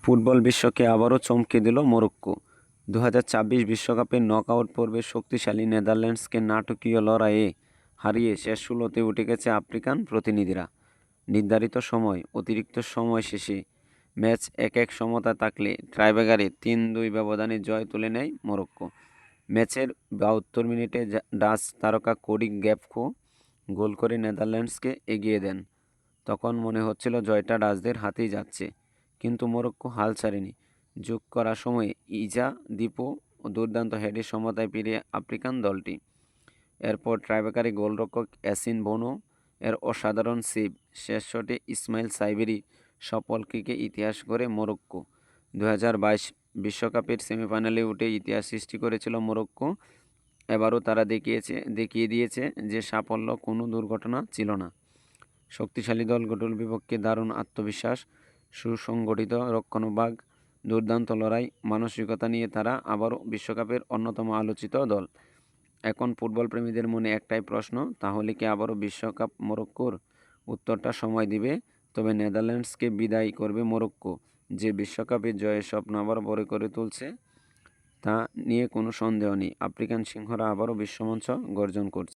Football বিশ্বকে আবারও চমকে দিল মরক্কো। ২০২৬ বিশ্বকাপের নকআউট পর্বে শক্তিশালী নেদারল্যান্ডসকে নাটকীয় লড়াইয়ে হারিয়ে শেষ ১৬তে উঠে গেছে আফ্রিকান প্রতিনিধিরা। নির্ধারিত সময় অতিরিক্ত সময় শেষে ম্যাচ ১-১ সমতায় থাকলে টাইব্রেকারে ৩-২ ব্যবধানে জয় তুলে নেয় মরক্কো। ম্যাচের ৭২ মিনিটে ডাচ তারকা কোডি গ্যাকপো গোল করে নেদারল্যান্ডসকে এগিয়ে দেন। তখন মনে হচ্ছিল জয়টা ডাচদের হাতেই যাচ্ছে, কিন্তু মরক্কো হাল ছাড়েনি। যোগ করার সময়ে ইজা দিপো দুর্দান্ত হেডে সমতায় ফিরে আফ্রিকান দলটি। এরপর টাইব্রেকারে গোলরক্ষক ইয়াসিন বোনো এর অসাধারণ সেভ, শেষ শটে ইসমাইল সাইবেরি সফল কিকে ইতিহাস গড়ে মরক্কো। ২০২২ বিশ্বকাপের সেমিফাইনালে উঠে ইতিহাস সৃষ্টি করেছিল মরক্কো। এবারও তারা দেখিয়ে দিয়েছে যে সাফল্য কোনো দুর্ঘটনা ছিল না। শক্তিশালী দলগুলোর বিপক্ষে দারুণ আত্মবিশ্বাস, সুসংগঠিত রক্ষণভাগ, দুর্দান্ত লড়াই মানসিকতা নিয়ে তারা আবারও বিশ্বকাপের অন্যতম আলোচিত দল। এখন ফুটবল প্রেমীদের মনে একটাই প্রশ্ন, তাহলে কি আবারও বিশ্বকাপ মরক্কোর? উত্তরটা সময় দিবে। তবে নেদারল্যান্ডসকে বিদায় করবে মরক্কো, যে বিশ্বকাপে জয়ের স্বপ্ন আবার বড় করে তুলছে, তা নিয়ে কোনো সন্দেহ নেই। আফ্রিকান সিংহরা আবারও বিশ্বমঞ্চ গর্জন করছে।